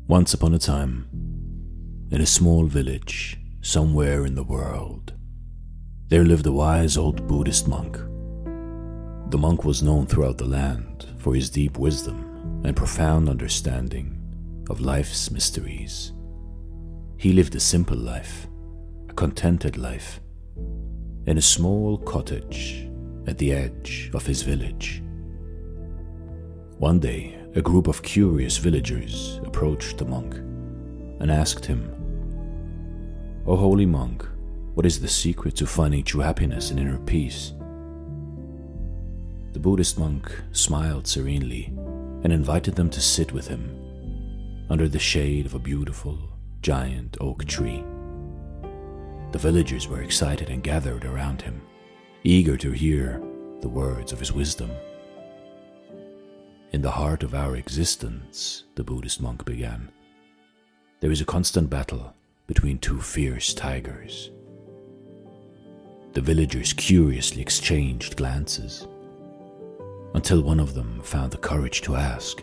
Once upon a time, in a small village somewhere in the world, there lived a wise old Buddhist monk. The monk was known throughout the land for his deep wisdom and profound understanding of life's mysteries. He lived a simple life, a contented life, in a small cottage at the edge of his village. One day, a group of curious villagers approached the monk and asked him, "O holy monk, what is the secret to finding true happiness and inner peace?" The Buddhist monk smiled serenely and invited them to sit with him under the shade of a beautiful, giant oak tree. The villagers were excited and gathered around him, eager to hear the words of his wisdom. "In the heart of our existence," the Buddhist monk began, "there is a constant battle between two fierce tigers." The villagers curiously exchanged glances, until one of them found the courage to ask,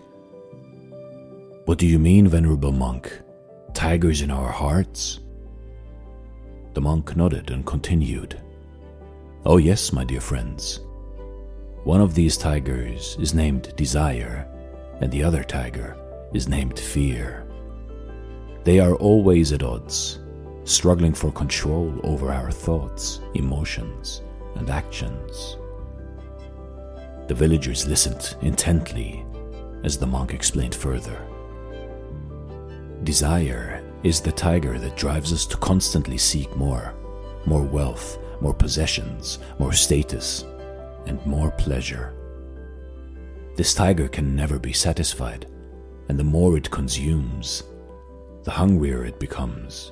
"What do you mean, venerable monk? Tigers in our hearts?" The monk nodded and continued, "Oh yes, my dear friends. One of these tigers is named Desire, and the other tiger is named Fear. They are always at odds, struggling for control over our thoughts, emotions, and actions." The villagers listened intently as the monk explained further. Desire is the tiger that drives us to constantly seek more wealth, more possessions, more status, and more pleasure. This tiger can never be satisfied, and the more it consumes, the hungrier it becomes.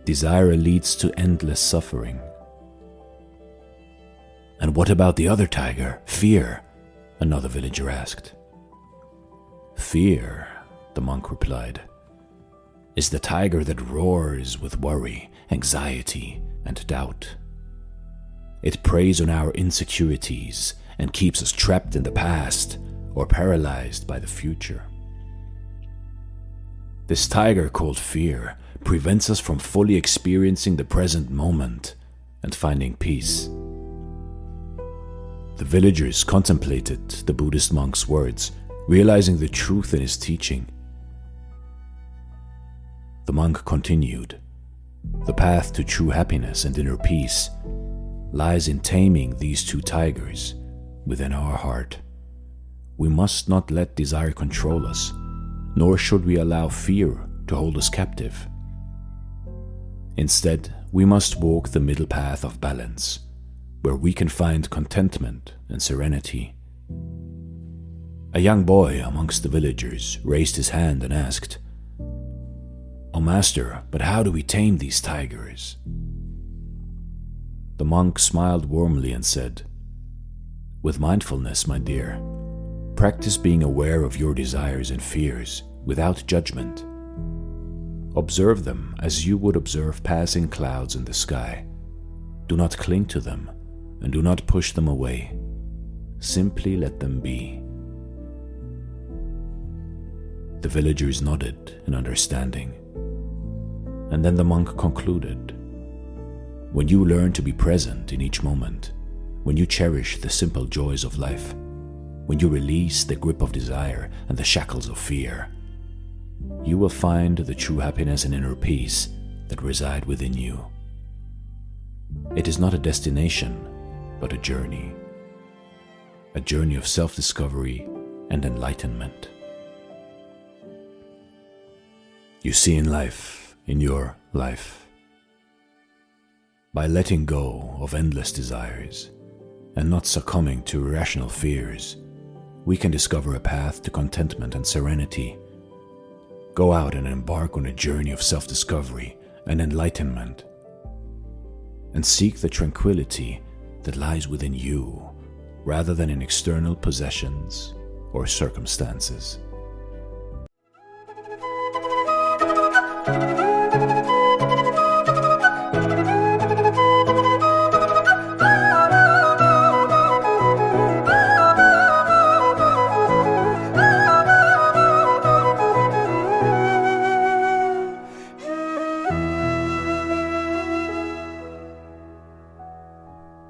Desire leads to endless suffering. "And what about the other tiger, Fear?" another villager asked. "Fear," the monk replied, "is the tiger that roars with worry, anxiety, and doubt. It preys on our insecurities and keeps us trapped in the past or paralyzed by the future. This tiger called Fear prevents us from fully experiencing the present moment and finding peace." The villagers contemplated the Buddhist monk's words, realizing the truth in his teaching. The monk continued, "The path to true happiness and inner peace lies in taming these two tigers within our heart. We must not let desire control us, nor should we allow fear to hold us captive. Instead, we must walk the middle path of balance, where we can find contentment and serenity." A young boy amongst the villagers raised his hand and asked, "Oh master, but how do we tame these tigers?" The monk smiled warmly and said, "With mindfulness, my dear. Practice being aware of your desires and fears without judgment. Observe them as you would observe passing clouds in the sky. Do not cling to them and do not push them away. Simply let them be." The villagers nodded in understanding, and then the monk concluded, "When you learn to be present in each moment, when you cherish the simple joys of life, when you release the grip of desire and the shackles of fear, you will find the true happiness and inner peace that reside within you. It is not a destination, but a journey of self-discovery and enlightenment." You see in life, in your life, by letting go of endless desires and not succumbing to irrational fears, we can discover a path to contentment and serenity. Go out and embark on a journey of self-discovery and enlightenment, and seek the tranquility that lies within you rather than in external possessions or circumstances.